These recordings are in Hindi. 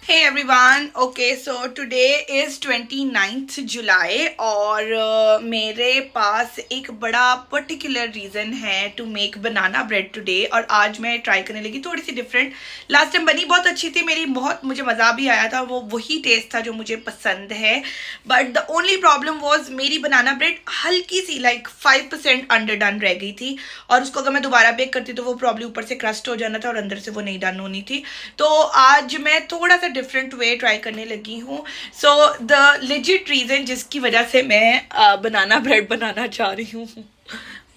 Hey everyone, okay, so today is 29th जुलाई और मेरे पास एक बड़ा पर्टिकुलर रीज़न है to make banana bread today. और आज मैं ट्राई करने लगी थोड़ी सी डिफरेंट। लास्ट टाइम बनी बहुत अच्छी थी मेरी, बहुत मुझे मज़ा भी आया था, वो वही टेस्ट था जो मुझे पसंद है। But the only problem was मेरी बनाना ब्रेड हल्की सी लाइक 5% अंडर डन रह गई थी, और उसको अगर मैं दोबारा बेक करती तो वो प्रॉब्लम ऊपर से क्रस्ट हो जाना था और अंदर से वो नहीं डन होनी थी। तो आज मैं थोड़ा सा डिफरेंट वे ट्राई करने लगी हूँ। सो द लेजिट रीज़न जिसकी वजह से मैं बनाना ब्रेड बनाना चाह रही हूँ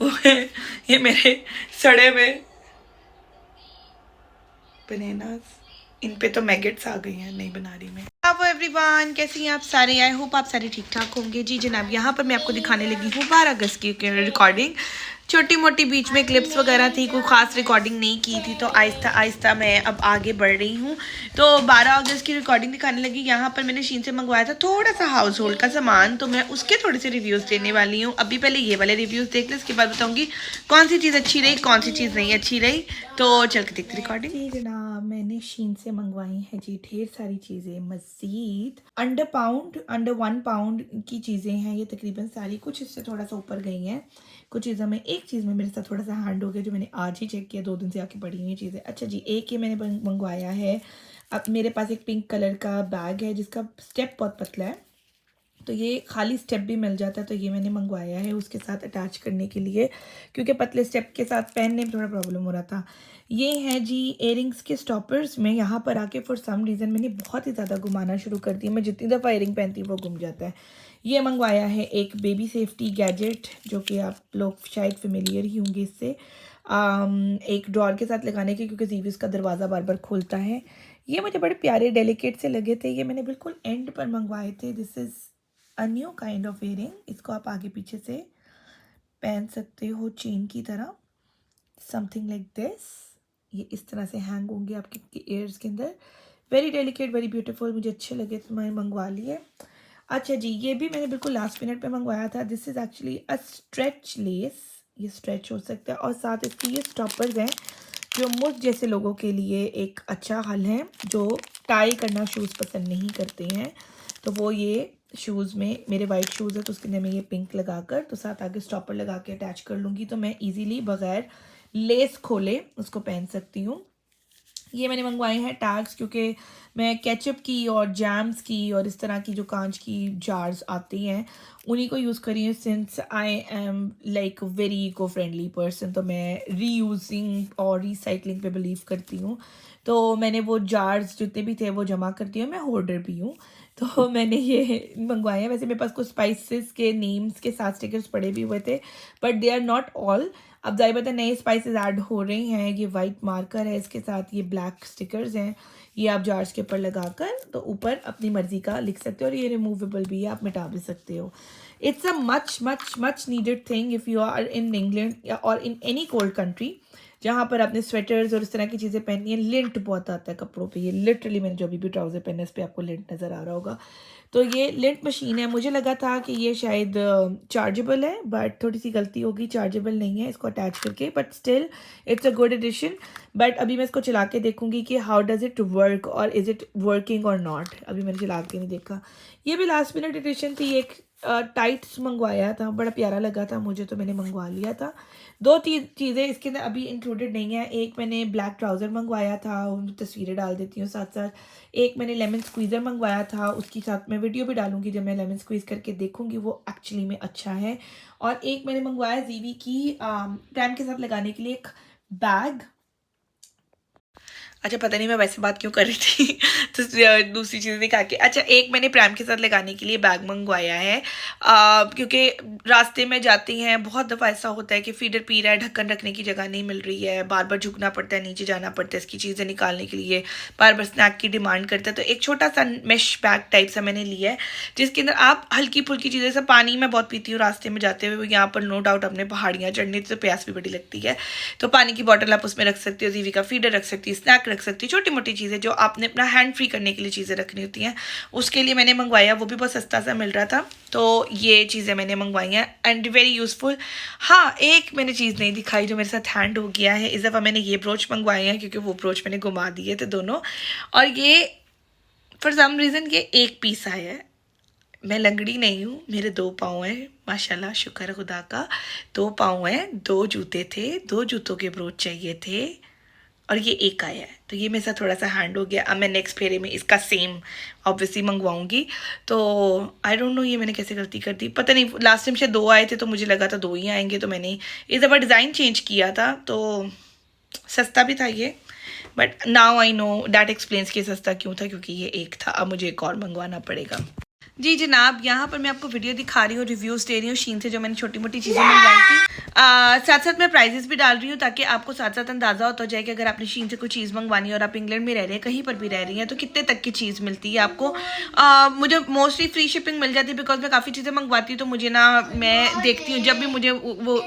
वो है ये मेरे सड़े हुए बनानास। इन पे तो मैगेट्स आ गई हैं, नहीं बना रही मैं। अब एवरीवन, कैसी हैं आप सारे? आई होप आप सारे ठीक ठाक होंगे। जी जनाब, यहाँ पर मैं आपको दिखाने लगी हूँ 12 अगस्त की रिकॉर्डिंग। छोटी मोटी बीच में क्लिप्स वगैरह थी, कोई ख़ास रिकॉर्डिंग नहीं की थी, तो आहिस्ता आहिस्ता मैं अब आगे बढ़ रही हूँ। तो 12 अगस्त की रिकॉर्डिंग दिखाने लगी। यहाँ पर मैंने शीन से मंगवाया था थोड़ा सा हाउस होल्ड का सामान, तो मैं उसके थोड़े से रिव्यूज़ देने वाली हूँ। अभी पहले ये वाले रिव्यूज़ देख लें, उसके बाद बताऊँगी कौन सी चीज़ अच्छी रही, कौन सी चीज़ नहीं अच्छी रही। तो चल के देखते रिकॉर्डिंग। जी जनाब, मैंने शीन से मंगवाई है जी ढेर सारी चीज़ें। मज़ीद अंडर 1 पाउंड की चीज़ें हैं ये तकरीबन सारी। कुछ इससे थोड़ा सा ऊपर गई हैं, कुछ चीज़ों में। एक चीज़ में मेरे साथ थोड़ा सा हैंड हो गया जो मैंने आज ही चेक किया, 2 दिन से आके पड़ी हुई चीज़ें। अच्छा जी, एक ये मैंने मंगवाया है। अब मेरे पास एक पिंक कलर का बैग है जिसका स्टेप बहुत पतला है, तो ये खाली स्टेप भी मिल जाता है, तो ये मैंने मंगवाया है उसके साथ अटैच करने के लिए, क्योंकि पतले स्टेप के साथ पहनने में थोड़ा प्रॉब्लम हो रहा था। ये हैं जी एयरिंग्स के स्टॉपर्स में। यहाँ पर आके फॉर सम रीज़न मैंने बहुत ही ज़्यादा घुमाना शुरू कर दिया। मैं जितनी दफ़ा एयरिंग पहनती हूँ वो घूम जाता है। ये मंगवाया है एक बेबी सेफ्टी गैजेट, जो कि आप लोग शायद फेमिलियर ही होंगे इससे। एक ड्रॉर के साथ लगाने के, क्योंकि जीवी इसका दरवाज़ा बार बार खोलता है। ये मुझे बड़े प्यारे डेलिकेट से लगे थे। ये मैंने बिल्कुल एंड पर मंगवाए थे। This is a new kind of earring. इसको आप आगे पीछे से पहन सकते हो चेन की तरह, समथिंग लाइक दिस। ये इस तरह से हैंग होंगे आपके ईयर्स के अंदर। वेरी डेलिकेट, वेरी ब्यूटीफुल, मुझे अच्छे लगे तो मैंने मंगवा लिए। अच्छा जी, ये भी मैंने बिल्कुल लास्ट मिनट पे मंगवाया था। This is actually a stretch less. ये स्ट्रेच हो सकता है, और साथ इसकी ये स्टॉपर्स हैं जो मुझ जैसे लोगों के लिए एक अच्छा हल है, जो टाई करना शूज़ पसंद नहीं करते हैं। तो वो ये शूज़ में, मेरे वाइट शूज़ है तो उसके अंदर मैं ये पिंक लगाकर, तो साथ आगे स्टॉपर लगा के अटैच कर लूँगी, तो मैं इजीली बगैर लेस खोले उसको पहन सकती हूँ। ये मैंने मंगवाए हैं टैग्स, क्योंकि मैं केचप की और जैम्स की और इस तरह की जो कांच की जार्स आती हैं उन्हीं को यूज़ करी हूँ। Since I am like very eco friendly person, तो मैं रीयूजिंग और रिसाइकलिंग पे बिलीव करती हूँ। तो मैंने वो जार्स जितने भी थे वो जमा करती हूँ। मैं होल्डर भी हूँ, तो मैंने ये मंगवाए हैं। वैसे मेरे पास कुछ स्पाइसेस के नेम्स के साथ स्टिकर्स पड़े भी हुए थे, but they are not all. अब जाहिर बात है नए स्पाइसेस ऐड हो रही हैं। ये वाइट मार्कर है, इसके साथ ये ब्लैक स्टिकर्स हैं। ये आप जार्स के ऊपर लगाकर तो ऊपर अपनी मर्जी का लिख सकते हो, और ये रिमूवेबल भी है, आप मिटा भी सकते हो। It's a much much much needed thing if you are in England और इन एनी कोल्ड कंट्री जहाँ पर आपने स्वेटर्स और इस तरह की चीज़ें पहननी है। लिंट बहुत आता है कपड़ों पे। ये लिटरली मैंने जो अभी भी ट्राउज़र पहने इस पर आपको लिंट नज़र आ रहा होगा। तो ये लिंट मशीन है। मुझे लगा था कि ये शायद चार्जेबल है, बट थोड़ी सी गलती होगी, चार्जेबल नहीं है इसको अटैच करके, but still it's a good addition. But अभी मैं इसको चला के देखूंगी कि हाउ डज़ इट वर्क और इज़ इट वर्किंग और नॉट। अभी मैंने चला के नहीं देखा। ये भी लास्ट मिनट एडिशन थी। एक टाइट्स मंगवाया था, बड़ा प्यारा लगा था मुझे, तो मैंने मंगवा लिया था। 2 चीज़ें इसके अंदर अभी इंक्लूडेड नहीं है। एक मैंने ब्लैक ट्राउज़र मंगवाया था, उन तस्वीरें डाल देती हूँ साथ साथ। एक मैंने लेमन स्क्वीज़र मंगवाया था, उसकी साथ मैं वीडियो भी डालूंगी जब मैं लेमन स्क्वीज़ करके देखूंगी वो एक्चुअली में अच्छा है। और एक मैंने मंगवाया जीवी की टैम के साथ लगाने के लिए एक बैग। अच्छा, पता नहीं मैं वैसे बात क्यों कर रही थी तो दूसरी चीज़ें दिखा के। अच्छा, एक मैंने प्रैम के साथ लगाने के लिए बैग मंगवाया है, क्योंकि रास्ते में जाती हैं बहुत दफ़ा ऐसा होता है कि फीडर पी रहा है, ढक्कन रखने की जगह नहीं मिल रही है, बार बार झुकना पड़ता है, नीचे जाना पड़ता है इसकी चीज़ें निकालने के लिए, बार बार स्नैक की डिमांड करता है। तो एक छोटा सा मेश बैग टाइप सा मैंने लिया है, जिसके अंदर आप हल्की फुल्की चीज़ें, जैसे पानी मैं बहुत पीती हूँ रास्ते में जाते हुए, यहाँ पर नो डाउट अपने पहाड़ियाँ चढ़ने तो प्यास भी बड़ी लगती है, तो पानी की बॉटल आप उसमें रख सकते हो, जीवी का फीडर रख सकती हो, स्नैक रख सकती हो, छोटी मोटी चीज़ें जो आपने अपना हैंड फ्री करने के लिए चीज़ें रखनी होती हैं, उसके लिए मैंने मंगवाया। वो भी बहुत सस्ता सा मिल रहा था, तो ये चीज़ें मैंने मंगवाई हैं एंड वेरी यूज़फुल। हाँ, एक मैंने चीज़ नहीं दिखाई जो मेरे साथ हैंड हो गया है। इस दफ़ा मैंने ये ब्रोच मंगवाए हैं, क्योंकि वो ब्रोच मैंने घुमा दिए थे दोनों। और ये फॉर सम रीज़न ये एक पीस आया है। मैं लंगड़ी नहीं हूँ, मेरे 2 पाँव हैं माशाल्लाह, शुक्र है खुदा का। 2 पाँव हैं, 2 जूते थे, 2 जूतों के ब्रोच चाहिए थे और ये एक आया है, तो ये मेरे साथ थोड़ा सा हैंड हो गया। अब मैं नेक्स्ट फेरे में इसका सेम ऑब्वियसली मंगवाऊंगी। तो आई डोंट नो ये मैंने कैसे गलती कर दी, पता नहीं। लास्ट टाइम शायद 2 आए थे तो मुझे लगा था 2 ही आएंगे, तो मैंने इस दफ़ा डिज़ाइन चेंज किया था, तो सस्ता भी था ये। But now I know that explains कि सस्ता क्यों था, क्योंकि ये एक था। अब मुझे एक और मंगवाना पड़ेगा। जी जनाब, यहाँ पर मैं आपको वीडियो दिखा रही हूँ, रिव्यूज़ दे रही हूँ शीन से, जो मैंने छोटी मोटी चीज़ें मंगवाई थी। साथ साथ मैं प्राइजेस भी डाल रही हूँ, ताकि आपको साथ साथ अंदाज़ा होता जाए कि अगर आपने शीन से कोई चीज़ मंगवानी है और आप इंग्लैंड में रह रहे हैं, कहीं पर भी रह रही हैं, तो कितने तक की चीज़ मिलती है आपको। मुझे मोस्टली फ्री शिपिंग मिल जाती है, बिकॉज मैं काफ़ी चीज़ें मंगवाती हूँ, तो मुझे ना, मैं देखती हूँ जब भी मुझे वो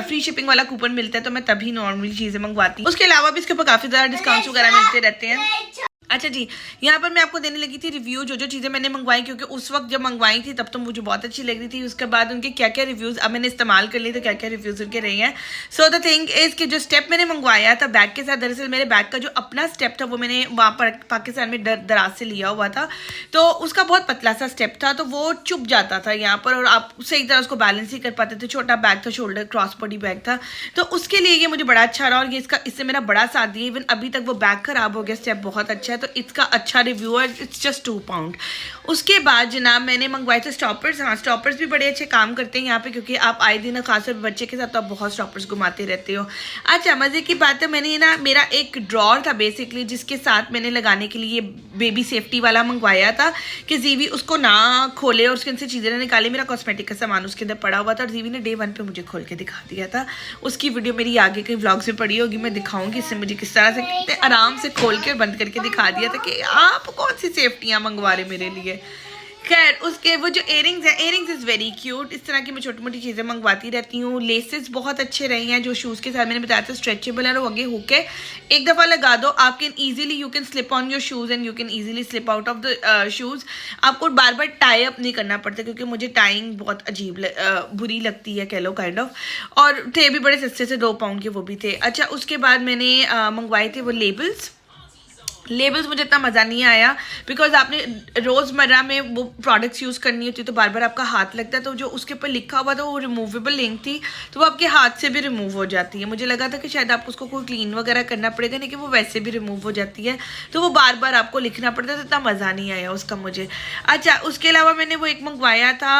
फ्री शिपिंग वाला कूपन मिलता है, तो मैं तभी नॉर्मली चीज़ें मंगवाती हूँ। उसके अलावा भी इसके ऊपर काफ़ी ज़्यादा डिस्काउंट्स वगैरह मिलते रहते हैं। अच्छा जी, यहाँ पर मैं आपको देने लगी थी रिव्यू, जो चीज़ें मैंने मंगवाई, क्योंकि उस वक्त जब मंगवाई थी तब तो मुझे बहुत अच्छी लग रही थी। उसके बाद उनके क्या क्या रिव्यूज़ अब मैंने इस्तेमाल कर ली, तो क्या क्या रिव्यूज़ उनके रहे हैं। सो द थिंग इज़ कि जो स्टेप मैंने मंगवाया था बैग के साथ, दरअसल मेरे बैग का जो अपना स्टेप था वो मैंने वहाँ पर पाकिस्तान में दराज से लिया हुआ था, तो उसका बहुत पतला सा स्टेप था, तो वो चुप जाता था यहाँ पर, और आप सही तरह उसको बैलेंस ही कर पाते थे। छोटा बैग था, शोल्डर क्रॉस बॉडी बैग था, तो उसके लिए ये मुझे बड़ा अच्छा रहा, और ये इससे मेरा बड़ा साथ दिया। इवन अभी तक वो बैग खराब हो गया, स्टेप बहुत अच्छा है, तो इसका अच्छा रिव्यू है। It's just 2 pound. उसके बाद जनाब मैंने मंगवाए थे स्टॉपर्स। हाँ, स्टॉपर्स भी बड़े अच्छे काम करते हैं यहाँ पे, क्योंकि आप आए दिन खासकर बच्चे के साथ तो आप बहुत स्टॉपर्स घुमाते रहते हो। अच्छा, मज़े की बात है, मैंने ना, मेरा एक ड्रॉर था बेसिकली, जिसके साथ मैंने लगाने के लिए बेबी सेफ्टी वाला मंगवाया था, कि जीवी उसको ना खोले और उसके अंदर से चीज़ें ना निकाले। मेरा कॉस्मेटिक का सामान उसके अंदर पड़ा हुआ था, और जीवी ने डे 1 पे मुझे खोल के दिखा दिया था। उसकी वीडियो मेरी आगे कई व्लॉग्स में पड़ी होगी, मैं दिखाऊंगी इससे मुझे किस तरह से कितने आराम से खोल के और बंद करके दिखा दिया था कि आप कौन सी सेफ्टियाँ मंगवा रहे मेरे लिए। खैर, उसके वो जो इयरिंग्स हैं, इयरिंग्स इज़ वेरी क्यूट। इस तरह की मैं छोटी मोटी चीज़ें मंगवाती रहती हूँ। लेसेस बहुत अच्छे रहे हैं, जो शूज़ के साथ मैंने बताया था स्ट्रेचेबल है, और आगे हुक है, एक दफ़ा लगा दो, आप can easily, you can slip on your shoes and you can easily slip out of the shoes. आपको बार बार टाई अप नहीं करना पड़ता, क्योंकि मुझे टाइंग बहुत अजीब बुरी लगती है, कह लो काइंड ऑफ। और थे भी बड़े सस्ते से, 2 पाउंड के वो भी थे। अच्छा, उसके बाद मैंने मंगवाए थे वो लेबल्स मुझे इतना मज़ा नहीं आया, बिकॉज आपने रोज़मर्रा में वो प्रोडक्ट्स यूज़ करनी होती है, तो बार बार आपका हाथ लगता है। तो जो उसके ऊपर लिखा हुआ था वो रिमूवेबल लिंक थी, तो वो आपके हाथ से भी रिमूव हो जाती है। मुझे लगा था कि शायद आपको उसको कोई क्लीन वगैरह करना पड़ेगा, लेकिन वो वैसे भी रिमूव हो जाती है, तो वो बार बार आपको लिखना पड़ता है, तो इतना मज़ा नहीं आया उसका मुझे। अच्छा, उसके अलावा मैंने वो एक मंगवाया था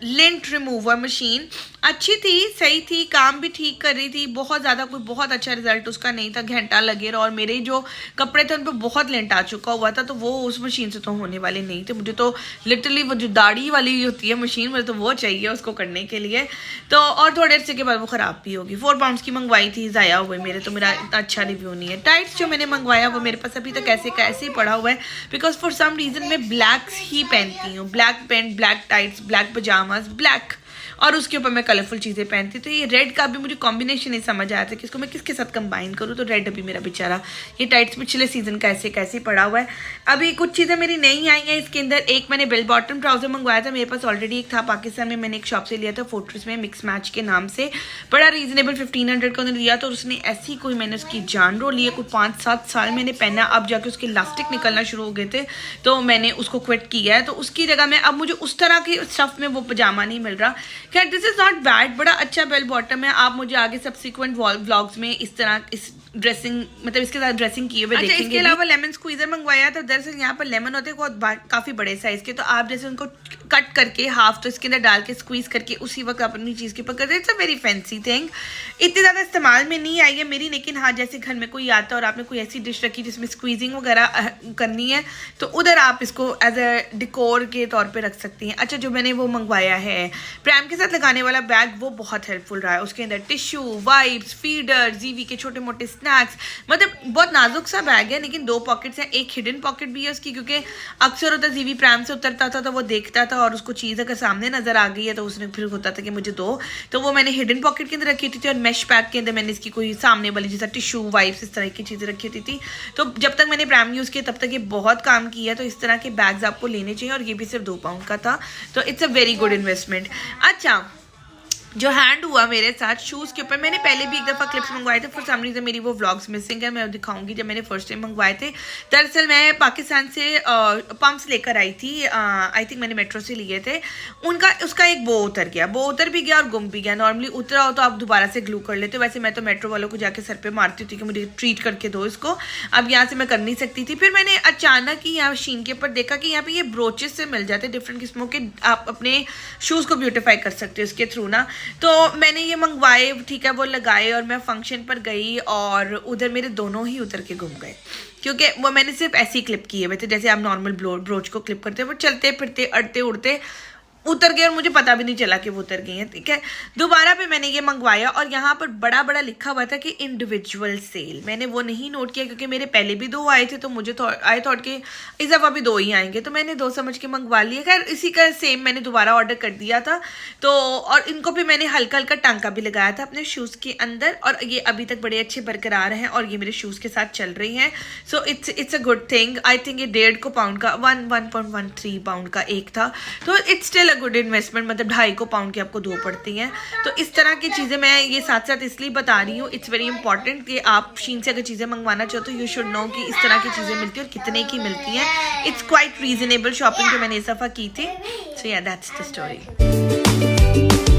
लिंट रिमूवर मशीन। अच्छी थी, सही थी, काम भी ठीक कर रही थी, बहुत ज़्यादा कोई बहुत अच्छा रिजल्ट उसका नहीं था, घंटा लगे रहा, और मेरे जो कपड़े थे उन पर बहुत लिंट आ चुका हुआ था, तो वो उस मशीन से तो होने वाले नहीं थे। मुझे तो लिटरली वो जो दाढ़ी वाली होती है मशीन, मुझे तो वो चाहिए उसको करने के लिए, तो और थोड़े अर्से के बाद वो ख़राब भी होगी। 4 पाउंड्स की मंगवाई थी, ज़ाया हुए मेरे, तो मेरा इतना अच्छा रिव्यू नहीं है। टाइट्स जो मैंने मंगवाया वो मेरे पास अभी तक ऐसे ही पड़ा हुआ है, बिकॉज फॉर सम रीज़न मैं ब्लैक्स ही पहनती हूँ, black pant, black tights, black pyjamas, black, और उसके ऊपर मैं कलरफुल चीज़ें पहनती। तो ये रेड का भी मुझे कॉम्बिनेशन नहीं समझ आया था कि इसको मैं किसके साथ कंबाइन करूँ, तो रेड अभी मेरा बेचारा ये टाइट्स पिछले सीजन का कैसे पड़ा हुआ है। अभी कुछ चीज़ें मेरी नहीं आई हैं इसके अंदर। एक मैंने बेल बॉटम ट्राउज़र मंगवाया था, मेरे पास ऑलरेडी एक था पाकिस्तान में, मैंने एक शॉप से लिया था फोर्ट्रेस में, मिक्स मैच के नाम से, बड़ा रीजनेबल 1500 का उन्होंने लिया, तो उसने ऐसी कोई, मैंने उसकी जान रो ली है, कोई 5-7 साल मैंने पहना, अब जाके उसके इलास्टिक निकलना शुरू हो गए थे, तो मैंने उसको क्विट किया है। तो उसकी जगह में अब मुझे उस तरह की स्टफ में वो पजामा नहीं मिल रहा। खैर, दिस इज़ नॉट बैड, बड़ा अच्छा बेल बॉटम है। आप मुझे आगे सब्सिक्वेंट व्लॉग्स में इस तरह इस ड्रेसिंग, मतलब इसके साथ ड्रेसिंग किए हुए देखेंगे। इसके अलावा लेमन स्क्वीजर मंगवाया था। दरअसल यहाँ पर लेमन होते हैं बहुत काफ़ी बड़े साइज़ के, तो आप जैसे उनको कट करके हाफ तो इसके अंदर डाल के स्क्वीज करके उसी वक्त आप अपनी चीज़ के ऊपर करते हैं। It's a very fancy thing, इतनी ज़्यादा इस्तेमाल में नहीं आई है मेरी, लेकिन हाँ, जैसे घर में कोई आता है और आपने कोई ऐसी डिश रखी जिसमें स्क्वीजिंग वगैरह करनी है, तो उधर आप इसको एज अ डिकोर के तौर पर रख सकती हैं। अच्छा, जो मैंने वो मंगवाया है प्रैम के साथ लगाने वाला बैग, वो बहुत हेल्पफुल रहा है। उसके अंदर टिश्यू, वाइप्स, फीडर, जीवी के छोटे मोटे स्नैक्स, मतलब बहुत नाजुक सा बैग है, लेकिन 2 पॉकेट्स हैं। एक हिडन पॉकेट भी है उसकी, क्योंकि अक्सर होता जीवी प्रैम से उतरता था तो वो देखता था, और उसको चीज़ अगर सामने नजर आ गई है तो उसने फिर होता था कि मुझे दो, तो वो मैंने हिडन पॉकेट के अंदर रखी थी, और मैश पैक के अंदर मैंने इसकी कोई सामने वाली जैसा टिश्यू, वाइप्स, इस तरह की चीज़ें रखी होती थी। तो जब तक मैंने प्रैम यूज़ किया तब तक ये बहुत काम किया। तो इस तरह के बैग्स आपको लेने चाहिए, और ये भी सिर्फ 2 पाउंड का था, तो it's a very good investment. अच्छा, जो हैंड हुआ मेरे साथ शूज़ के ऊपर, मैंने पहले भी एक दफ़ा क्लिप्स मंगवाए थे, फॉर सम रीज़न मेरी वो व्लॉग्स मिसिंग है, मैं दिखाऊंगी जब मैंने फर्स्ट टाइम मंगवाए थे। दरअसल मैं पाकिस्तान से पम्प्स लेकर आई थी, आई थिंक मैंने मेट्रो से लिए थे। उसका एक बो उतर गया, बो उतर भी गया और गुम भी गया। नॉर्मली उतरा हो तो आप दोबारा से ग्लू कर लेते हो, वैसे मैं तो मेट्रो वालों को जाके सर पर मारती थी कि मुझे ट्रीट करके दो इसको। अब यहाँ से मैं कर नहीं सकती थी। फिर मैंने अचानक ही यहाँ शीन के ऊपर देखा कि यहाँ पे ये ब्रोचेस से मिल जाते हैं डिफरेंट किस्मों के, आप अपने शूज़ को ब्यूटिफाई कर सकते हो इसके थ्रू ना। तो मैंने ये मंगवाए, ठीक है, वो लगाए और मैं फंक्शन पर गई और उधर मेरे दोनों ही उतर के घूम गए, क्योंकि वो मैंने सिर्फ ऐसे ही क्लिप किए हुए थे जैसे आप नॉर्मल ब्रोच को क्लिप करते हैं। वो चलते फिरते अड़ते उड़ते उतर गए और मुझे पता भी नहीं चला कि वो उतर गई हैं, ठीक है। दोबारा पे मैंने ये मंगवाया और यहाँ पर बड़ा बड़ा लिखा हुआ था कि इंडिविजुअल सेल। मैंने वो नहीं नोट किया क्योंकि मेरे पहले भी 2 आए थे, तो मुझे आई थॉट कि इस दफ़ा भी 2 ही आएंगे, तो मैंने 2 समझ के मंगवा लिए। खैर इसी का सेम मैंने दोबारा ऑर्डर कर दिया था। तो और इनको भी मैंने हल्का हल्का टांका भी लगाया था अपने शूज़ के अंदर, और ये अभी तक बड़े अच्छे बरकरार हैं और ये मेरे शूज़ के साथ चल रही हैं। So it's a good thing. I think ये 1.5 पाउंड का 1.13 पाउंड का एक था, तो इट्स स्टिल गुड इन्वेस्टमेंट, मतलब 2.5 पाउंड की आपको 2 पड़ती हैं। तो इस तरह की चीज़ें मैं ये साथ साथ इसलिए बता रही हूँ, इट्स वेरी इंपॉर्टेंट कि आप शीन से अगर चीज़ें मंगवाना चाहते हो, यू शुड नो कि इस तरह की चीज़ें मिलती हैं और कितने की मिलती हैं। इट्स क्वाइट रीजनेबल शॉपिंग जो मैंने इस दफ़ा की थी। सो या दैट्स द स्टोरी।